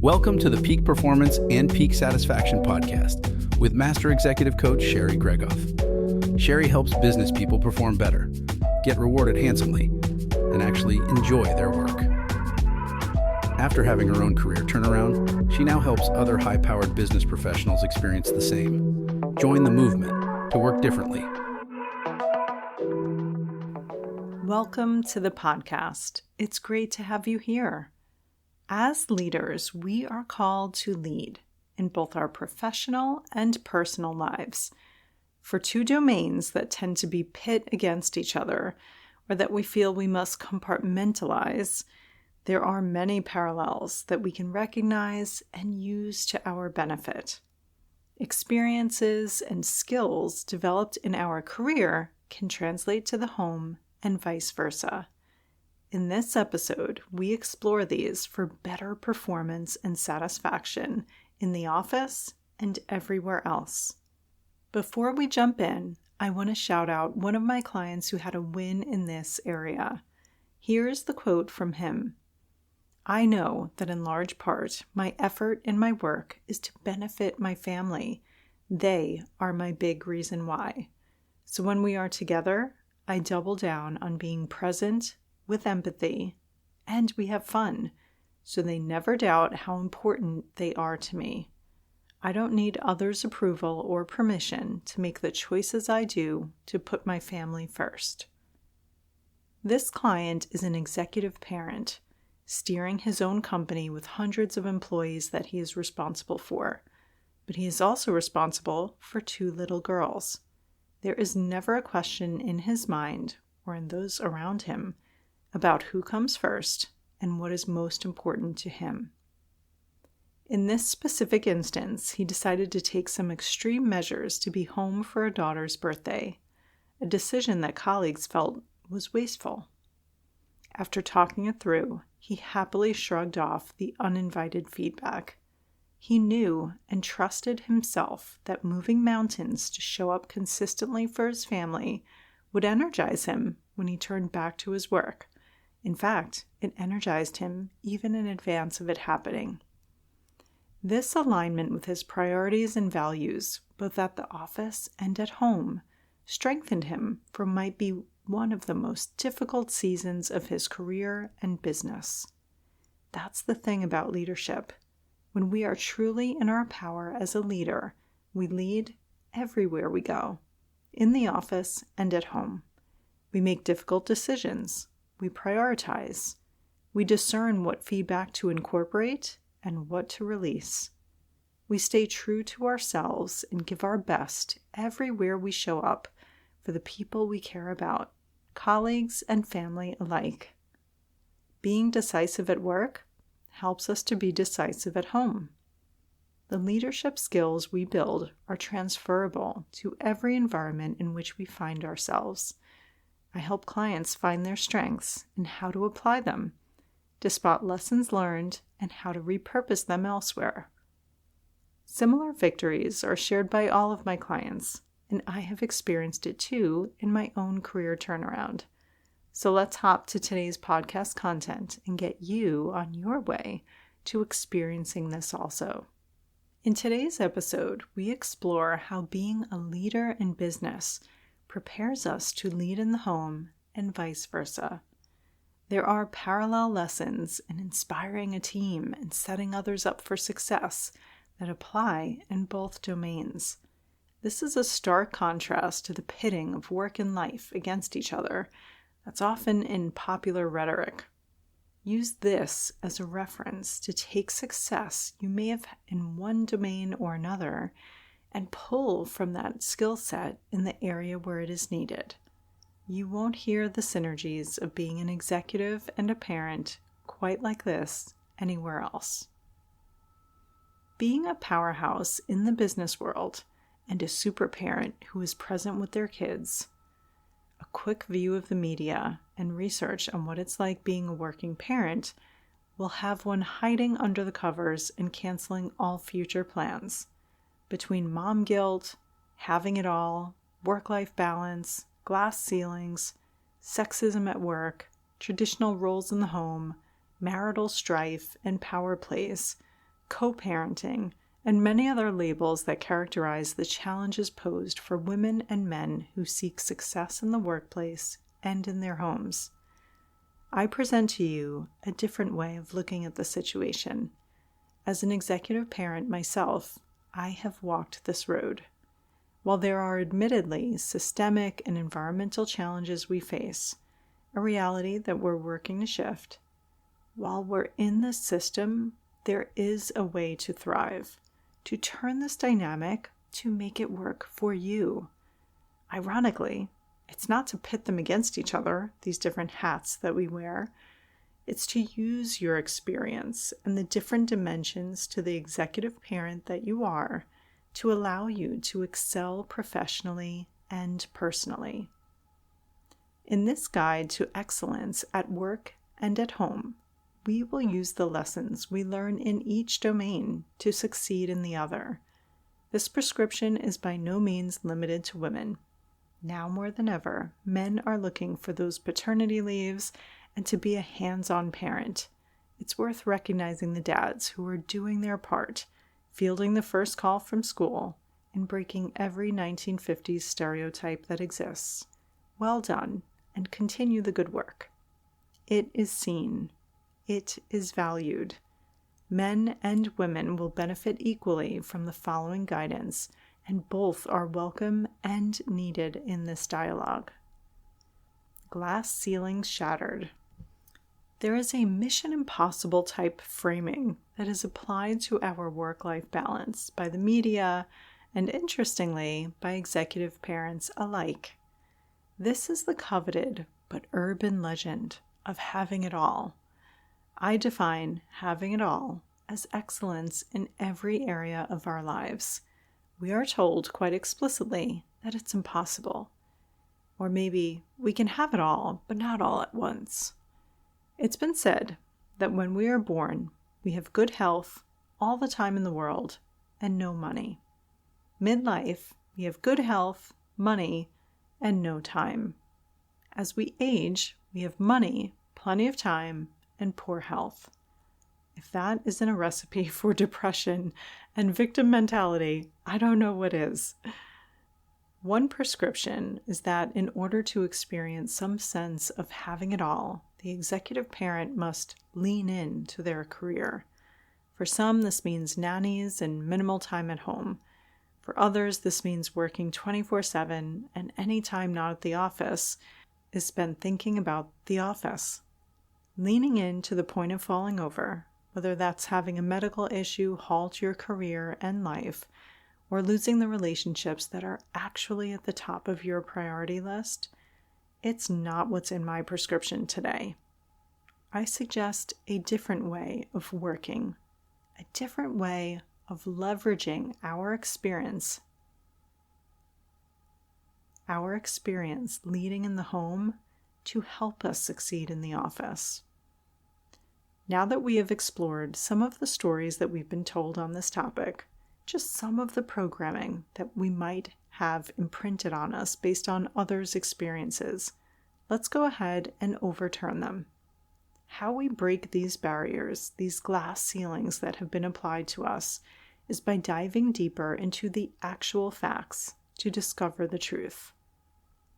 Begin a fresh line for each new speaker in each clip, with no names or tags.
Welcome to the Peak Performance and Peak Satisfaction podcast with Master Executive Coach Sherry Gregoff. Sherry helps business people perform better, get rewarded handsomely, and actually enjoy their work. After having her own career turnaround, she now helps other high-powered business professionals experience the same. Join the movement to work differently.
Welcome to the podcast. It's great to have you here. As leaders, we are called to lead in both our professional and personal lives. For two domains that tend to be pit against each other, or that we feel we must compartmentalize, there are many parallels that we can recognize and use to our benefit. Experiences and skills developed in our career can translate to the home and vice versa. In this episode, we explore these for better performance and satisfaction in the office and everywhere else. Before we jump in, I want to shout out one of my clients who had a win in this area. Here's the quote from him. "I know that in large part, my effort in my work is to benefit my family. They are my big reason why. So when we are together, I double down on being present with empathy, and we have fun, so they never doubt how important they are to me. I don't need others' approval or permission to make the choices I do to put my family first." This client is an executive parent, steering his own company with hundreds of employees that he is responsible for, but he is also responsible for two little girls. There is never a question in his mind, or in those around him, about who comes first and what is most important to him. In this specific instance, he decided to take some extreme measures to be home for a daughter's birthday, a decision that colleagues felt was wasteful. After talking it through, he happily shrugged off the uninvited feedback. He knew and trusted himself that moving mountains to show up consistently for his family would energize him when he turned back to his work. In fact, it energized him even in advance of it happening. This alignment with his priorities and values, both at the office and at home, strengthened him for what might be one of the most difficult seasons of his career and business. That's the thing about leadership. When we are truly in our power as a leader, we lead everywhere we go, in the office and at home. We make difficult decisions. We prioritize. We discern what feedback to incorporate and what to release. We stay true to ourselves and give our best everywhere we show up for the people we care about, colleagues and family alike. Being decisive at work helps us to be decisive at home. The leadership skills we build are transferable to every environment in which we find ourselves. I help clients find their strengths and how to apply them, to spot lessons learned and how to repurpose them elsewhere. Similar victories are shared by all of my clients, and I have experienced it too in my own career turnaround. So let's hop to today's podcast content and get you on your way to experiencing this also. In today's episode, we explore how being a leader in business prepares us to lead in the home and vice versa. There are parallel lessons in inspiring a team and setting others up for success that apply in both domains. This is a stark contrast to the pitting of work and life against each other that's often in popular rhetoric. Use this as a reference to take success you may have in one domain or another and pull from that skill set in the area where it is needed. You won't hear the synergies of being an executive and a parent quite like this anywhere else. Being a powerhouse in the business world and a super parent who is present with their kids, a quick view of the media and research on what it's like being a working parent will have one hiding under the covers and canceling all future plans. Between mom guilt, having it all, work-life balance, glass ceilings, sexism at work, traditional roles in the home, marital strife, and power plays, co-parenting, and many other labels that characterize the challenges posed for women and men who seek success in the workplace and in their homes. I present to you a different way of looking at the situation. As an executive parent myself, I have walked this road. While there are admittedly systemic and environmental challenges we face, a reality that we're working to shift, while we're in this system, there is a way to thrive, to turn this dynamic to make it work for you. Ironically, it's not to pit them against each other, these different hats that we wear. It's to use your experience and the different dimensions to the executive parent that you are to allow you to excel professionally and personally. In this guide to excellence at work and at home, we will use the lessons we learn in each domain to succeed in the other. This prescription is by no means limited to women. Now more than ever, men are looking for those paternity leaves and to be a hands-on parent. It's worth recognizing the dads who are doing their part, fielding the first call from school, and breaking every 1950s stereotype that exists. Well done, and continue the good work. It is seen. It is valued. Men and women will benefit equally from the following guidance, and both are welcome and needed in this dialogue. Glass ceilings shattered. There is a Mission Impossible type framing that is applied to our work-life balance by the media and, interestingly, by executive parents alike. This is the coveted but urban legend of having it all. I define having it all as excellence in every area of our lives. We are told quite explicitly that it's impossible. Or maybe we can have it all, but not all at once. It's been said that when we are born, we have good health, all the time in the world, and no money. Midlife, we have good health, money, and no time. As we age, we have money, plenty of time, and poor health. If that isn't a recipe for depression and victim mentality, I don't know what is. One prescription is that in order to experience some sense of having it all, the executive parent must lean in to their career. For some, this means nannies and minimal time at home. For others, this means working 24/7, and any time not at the office is spent thinking about the office. Leaning in to the point of falling over, whether that's having a medical issue halt your career and life, or losing the relationships that are actually at the top of your priority list, it's not what's in my prescription today. I suggest a different way of working, a different way of leveraging our experience leading in the home to help us succeed in the office. Now that we have explored some of the stories that we've been told on this topic, just some of the programming that we might have imprinted on us based on others' experiences, let's go ahead and overturn them. How we break these barriers, these glass ceilings that have been applied to us, is by diving deeper into the actual facts to discover the truth.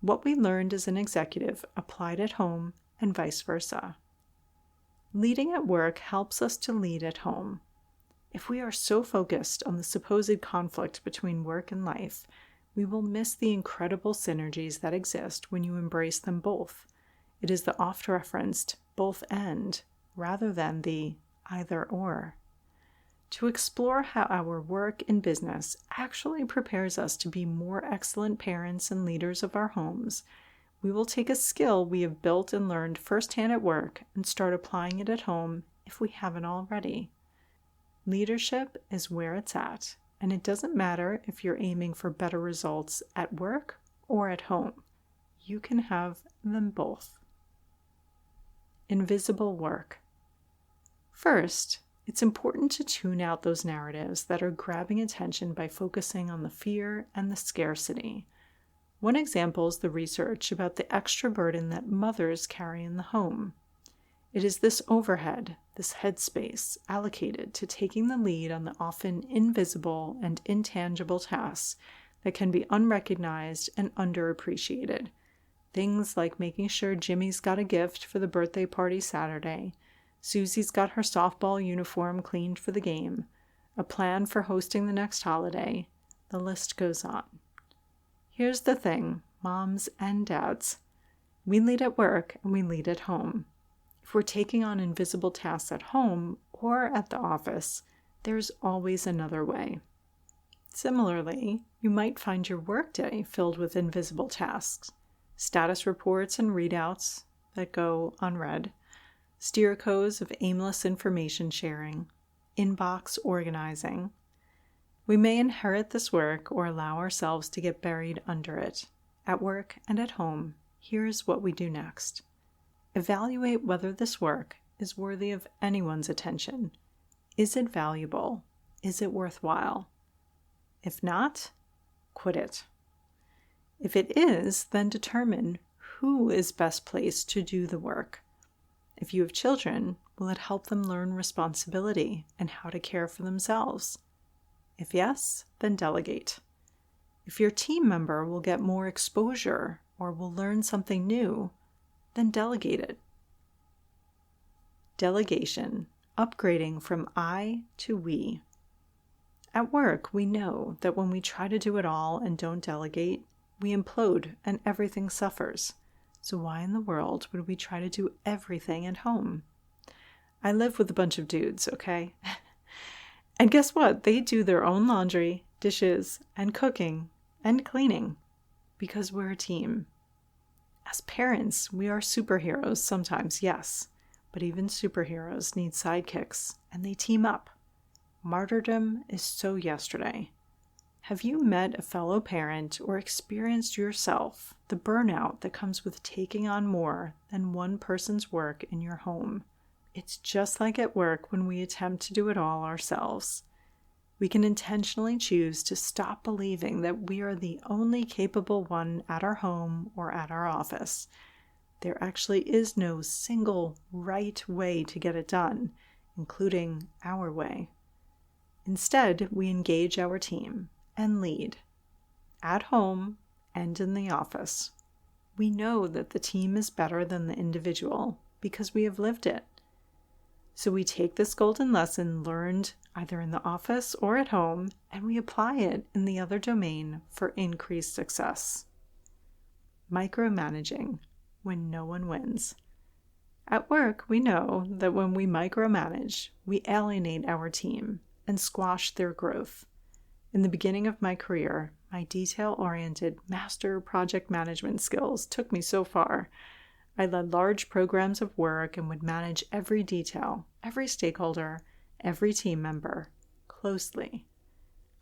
What we learned as an executive applied at home and vice versa. Leading at work helps us to lead at home. If we are so focused on the supposed conflict between work and life, we will miss the incredible synergies that exist when you embrace them both. It is the oft-referenced both and rather than the either or. To explore how our work and business actually prepares us to be more excellent parents and leaders of our homes, we will take a skill we have built and learned firsthand at work and start applying it at home if we haven't already. Leadership is where it's at, and it doesn't matter if you're aiming for better results at work or at home. You can have them both. Invisible work. First, it's important to tune out those narratives that are grabbing attention by focusing on the fear and the scarcity. One example is the research about the extra burden that mothers carry in the home. It is this overhead, this headspace allocated to taking the lead on the often invisible and intangible tasks that can be unrecognized and underappreciated. Things like making sure Jimmy's got a gift for the birthday party Saturday, Susie's got her softball uniform cleaned for the game, a plan for hosting the next holiday. The list goes on. Here's the thing, moms and dads. We lead at work and we lead at home. If we're taking on invisible tasks at home or at the office, there's always another way. Similarly, you might find your workday filled with invisible tasks, status reports and readouts that go unread, steer codes of aimless information sharing, inbox organizing. We may inherit this work or allow ourselves to get buried under it. At work and at home, here's what we do next. Evaluate whether this work is worthy of anyone's attention. Is it valuable? Is it worthwhile? If not, quit it. If it is, then determine who is best placed to do the work. If you have children, will it help them learn responsibility and how to care for themselves? If yes, then delegate. If your team member will get more exposure or will learn something new, then delegate it. Delegation, upgrading from I to we. At work, we know that when we try to do it all and don't delegate, we implode and everything suffers. So why in the world would we try to do everything at home? I live with a bunch of dudes, okay? And guess what? They do their own laundry, dishes, and cooking, and cleaning, because we're a team. As parents, we are superheroes sometimes, yes, but even superheroes need sidekicks, and they team up. Martyrdom is so yesterday. Have you met a fellow parent or experienced yourself the burnout that comes with taking on more than one person's work in your home? It's just like at work when we attempt to do it all ourselves. We can intentionally choose to stop believing that we are the only capable one at our home or at our office. There actually is no single right way to get it done, including our way. Instead, we engage our team and lead, at home and in the office. We know that the team is better than the individual because we have lived it. So we take this golden lesson learned either in the office or at home, and we apply it in the other domain for increased success. Micromanaging when no one wins. At work, we know that when we micromanage, we alienate our team and squash their growth. In the beginning of my career, my detail-oriented master project management skills took me so far. I led large programs of work and would manage every detail, every stakeholder, every team member, closely.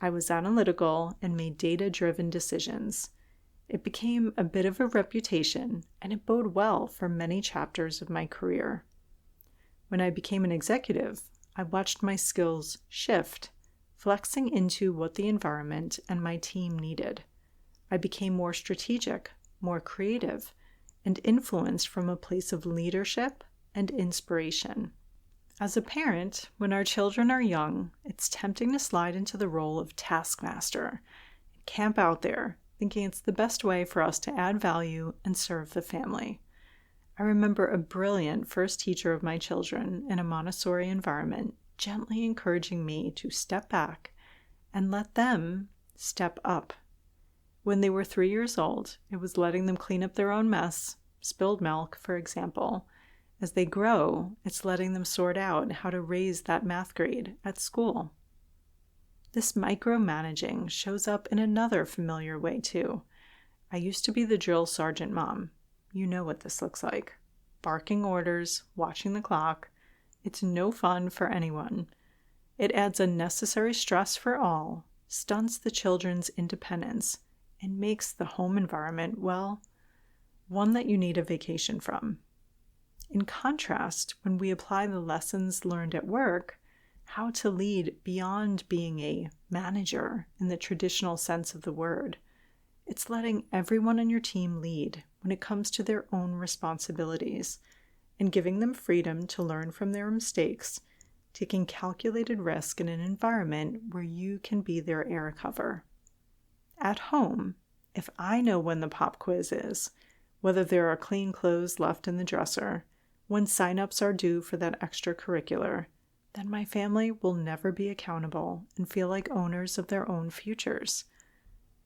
I was analytical and made data-driven decisions. It became a bit of a reputation, and it bode well for many chapters of my career. When I became an executive, I watched my skills shift, flexing into what the environment and my team needed. I became more strategic, more creative, and influenced from a place of leadership and inspiration. As a parent, when our children are young, it's tempting to slide into the role of taskmaster and camp out there, thinking it's the best way for us to add value and serve the family. I remember a brilliant first teacher of my children in a Montessori environment gently encouraging me to step back and let them step up. When they were 3 years old, it was letting them clean up their own mess, spilled milk, for example. As they grow, it's letting them sort out how to raise that math grade at school. This micromanaging shows up in another familiar way too. I used to be the drill sergeant mom. You know what this looks like. Barking orders, watching the clock. It's no fun for anyone. It adds unnecessary stress for all, stunts the children's independence, and makes the home environment, well, one that you need a vacation from. In contrast, when we apply the lessons learned at work, how to lead beyond being a manager in the traditional sense of the word, it's letting everyone on your team lead when it comes to their own responsibilities. and giving them freedom to learn from their mistakes, taking calculated risk in an environment where you can be their air cover. At home, if I know when the pop quiz is, whether there are clean clothes left in the dresser, when sign-ups are due for that extracurricular, then my family will never be accountable and feel like owners of their own futures.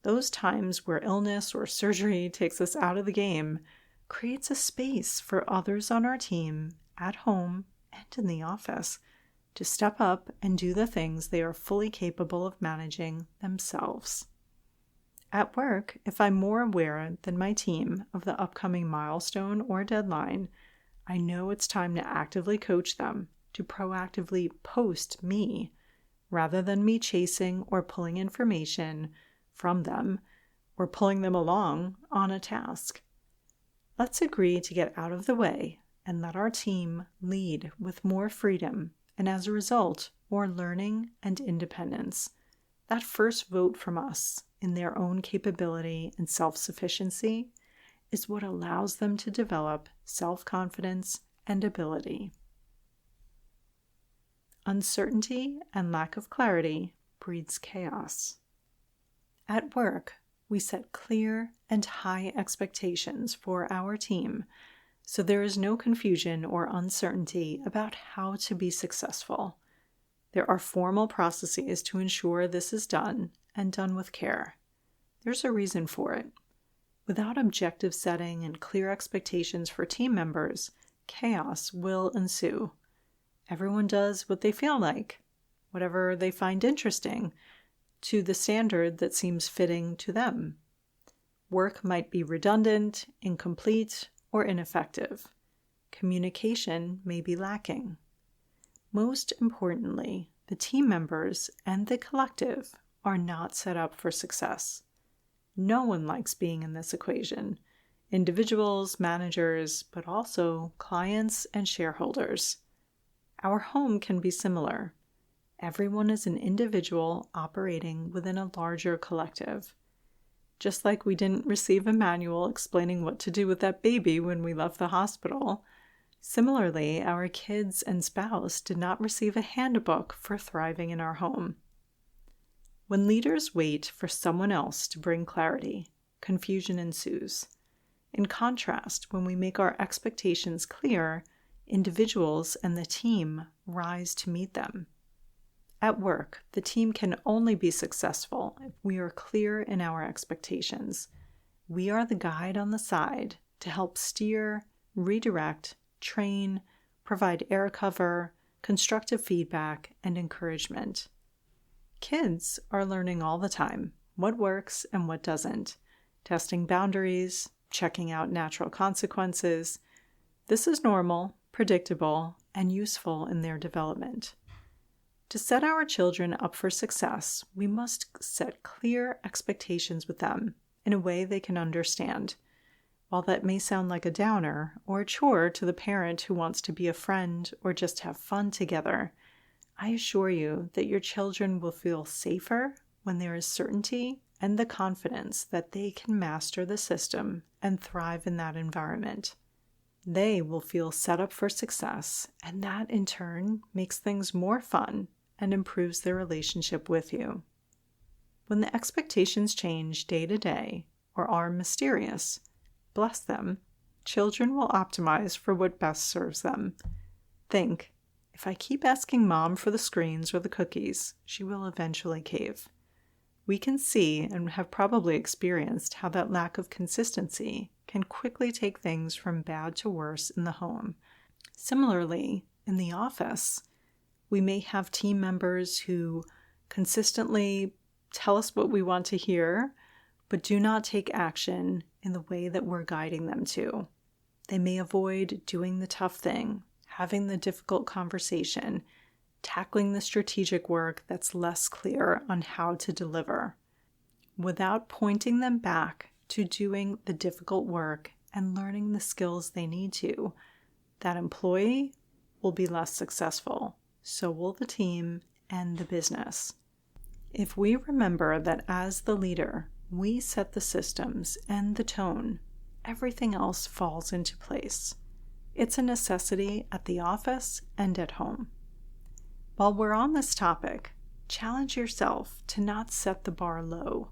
Those times where illness or surgery takes us out of the game creates a space for others on our team, at home and in the office, to step up and do the things they are fully capable of managing themselves. At work, if I'm more aware than my team of the upcoming milestone or deadline, I know it's time to actively coach them, to proactively post me, rather than me chasing or pulling information from them or pulling them along on a task. Let's agree to get out of the way and let our team lead with more freedom and, as a result, more learning and independence. That first vote from us in their own capability and self-sufficiency is what allows them to develop self-confidence and ability. Uncertainty and lack of clarity breeds chaos. At work, we set clear and high expectations for our team, so there is no confusion or uncertainty about how to be successful. There are formal processes to ensure this is done, and done with care. There's a reason for it. Without objective setting and clear expectations for team members, chaos will ensue. Everyone does what they feel like, whatever they find interesting, to the standard that seems fitting to them. Work might be redundant, incomplete, or ineffective. Communication may be lacking. Most importantly, the team members and the collective are not set up for success. No one likes being in this equation. Individuals, managers, but also clients and shareholders. Our home can be similar. Everyone is an individual operating within a larger collective. Just like we didn't receive a manual explaining what to do with that baby when we left the hospital, similarly, our kids and spouse did not receive a handbook for thriving in our home. When leaders wait for someone else to bring clarity, confusion ensues. In contrast, when we make our expectations clear, individuals and the team rise to meet them. At work, the team can only be successful if we are clear in our expectations. We are the guide on the side to help steer, redirect, train, provide air cover, constructive feedback, and encouragement. Kids are learning all the time what works and what doesn't, testing boundaries, checking out natural consequences. This is normal, predictable, and useful in their development. To set our children up for success, we must set clear expectations with them in a way they can understand. While that may sound like a downer or a chore to the parent who wants to be a friend or just have fun together, I assure you that your children will feel safer when there is certainty and the confidence that they can master the system and thrive in that environment. They will feel set up for success, and that in turn makes things more fun and improves their relationship with you. When the expectations change day to day or are mysterious, bless them. Children will optimize for what best serves them. Think, if I keep asking mom for the screens or the cookies, she will eventually cave. We can see and have probably experienced how that lack of consistency can quickly take things from bad to worse in the home. Similarly, in the office, we may have team members who consistently tell us what we want to hear, but do not take action in the way that we're guiding them to. They may avoid doing the tough thing, having the difficult conversation, tackling the strategic work that's less clear on how to deliver. Without pointing them back to doing the difficult work and learning the skills they need to, that employee will be less successful. So will the team and the business. If we remember that as the leader, we set the systems and the tone, everything else falls into place. It's a necessity at the office and at home. While we're on this topic, challenge yourself to not set the bar low.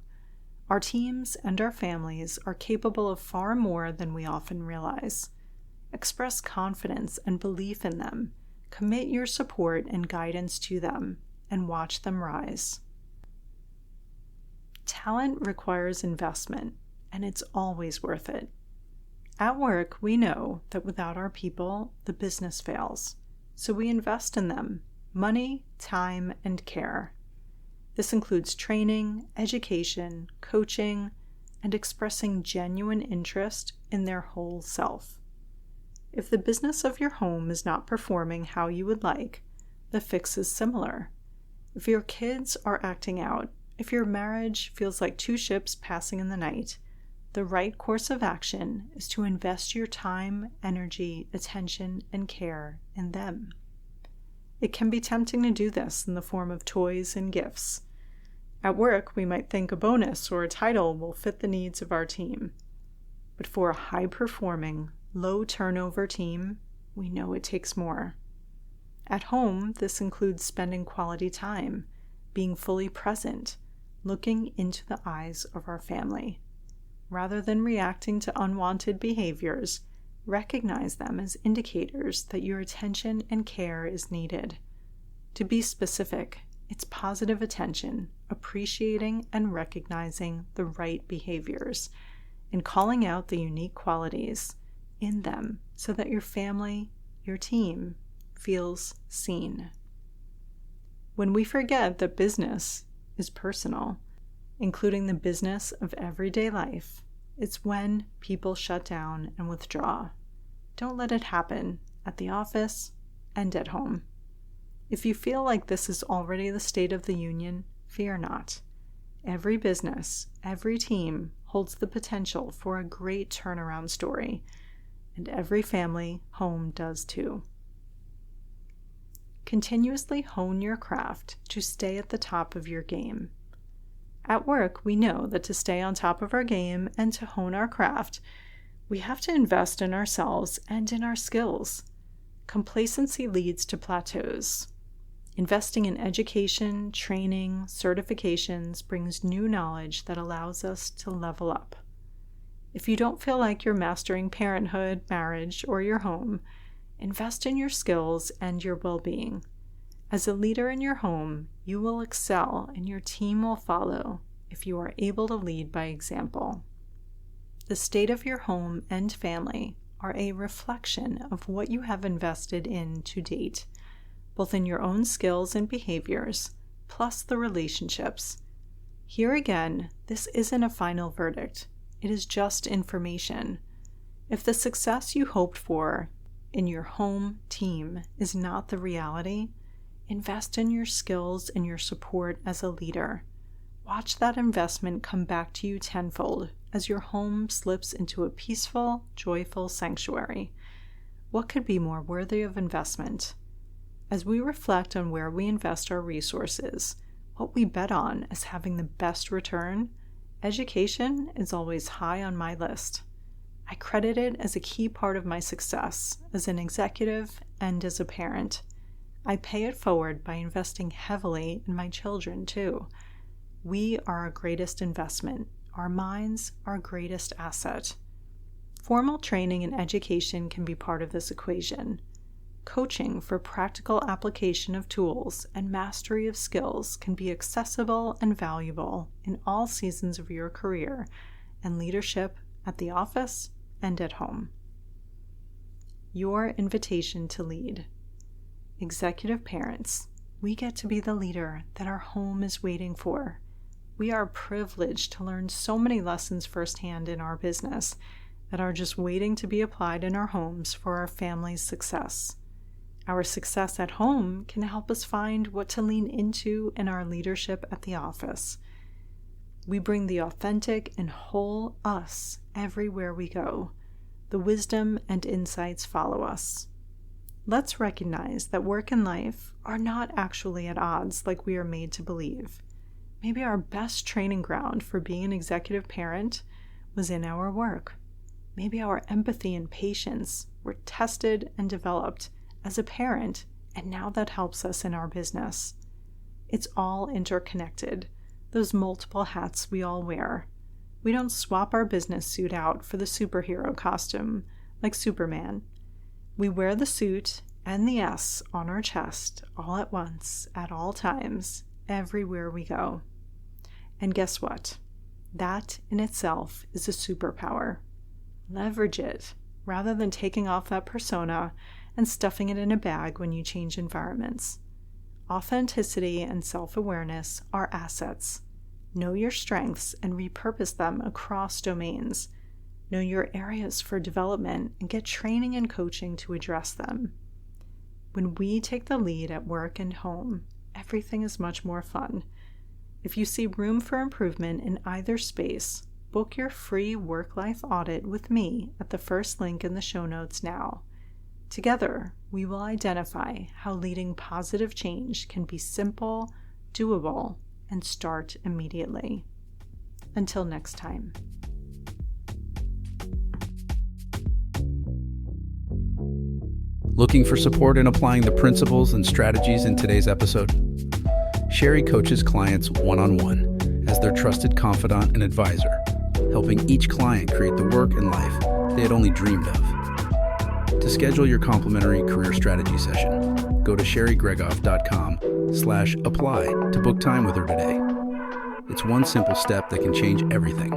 Our teams and our families are capable of far more than we often realize. Express confidence and belief in them. Commit your support and guidance to them, and watch them rise. Talent requires investment, and it's always worth it. At work, we know that without our people, the business fails. So we invest in them, money, time, and care. This includes training, education, coaching, and expressing genuine interest in their whole self. If the business of your home is not performing how you would like, the fix is similar. If your kids are acting out, if your marriage feels like two ships passing in the night, the right course of action is to invest your time, energy, attention, and care in them. It can be tempting to do this in the form of toys and gifts. At work, we might think a bonus or a title will fit the needs of our team. But for a high-performing, low-turnover team, we know it takes more. At home, this includes spending quality time, being fully present, looking into the eyes of our family. Rather than reacting to unwanted behaviors, recognize them as indicators that your attention and care is needed. To be specific, it's positive attention, appreciating and recognizing the right behaviors, and calling out the unique qualities in them so that your family, your team, feels seen. When we forget that business is personal, including the business of everyday life, it's when people shut down and withdraw. Don't let it happen at the office and at home. If you feel like this is already the state of the union, fear not. Every business, every team holds the potential for a great turnaround story, and every family home does too. Continuously hone your craft to stay at the top of your game. At work, we know that to stay on top of our game and to hone our craft, we have to invest in ourselves and in our skills. Complacency leads to plateaus. Investing in education, training, certifications brings new knowledge that allows us to level up. If you don't feel like you're mastering parenthood, marriage, or your home, invest in your skills and your well-being. As a leader in your home, you will excel and your team will follow if you are able to lead by example. The state of your home and family are a reflection of what you have invested in to date, both in your own skills and behaviors, plus the relationships. Here again, this isn't a final verdict. It is just information. If the success you hoped for in your home team is not the reality, invest in your skills and your support as a leader. Watch that investment come back to you tenfold as your home slips into a peaceful, joyful sanctuary. What could be more worthy of investment? As we reflect on where we invest our resources, what we bet on as having the best return, education is always high on my list. I credit it as a key part of my success as an executive and as a parent. I pay it forward by investing heavily in my children, too. We are our greatest investment. Our minds, our greatest asset. Formal training and education can be part of this equation. Coaching for practical application of tools and mastery of skills can be accessible and valuable in all seasons of your career and leadership at the office and at home. Your invitation to lead. Executive parents, we get to be the leader that our home is waiting for. We are privileged to learn so many lessons firsthand in our business that are just waiting to be applied in our homes for our family's success. Our success at home can help us find what to lean into in our leadership at the office. We bring the authentic and whole us everywhere we go. The wisdom and insights follow us. Let's recognize that work and life are not actually at odds like we are made to believe. Maybe our best training ground for being an executive parent was in our work. Maybe our empathy and patience were tested and developed as a parent, and now that helps us in our business. It's all interconnected, those multiple hats we all wear. We don't swap our business suit out for the superhero costume like Superman. We wear the suit and the S on our chest all at once, at all times, everywhere we go. And guess what? That in itself is a superpower. Leverage it rather than taking off that persona and stuffing it in a bag when you change environments. Authenticity and self-awareness are assets. Know your strengths and repurpose them across domains. Know your areas for development and get training and coaching to address them. When we take the lead at work and home, everything is much more fun. If you see room for improvement in either space, book your free work-life audit with me at the first link in the show notes now. Together, we will identify how leading positive change can be simple, doable, and start immediately. Until next time.
Looking for support in applying the principles and strategies in today's episode? Sherry coaches clients one-on-one as their trusted confidant and advisor, helping each client create the work and life they had only dreamed of. To schedule your complimentary career strategy session, go to sherrygregoff.com/apply to book time with her today. It's one simple step that can change everything.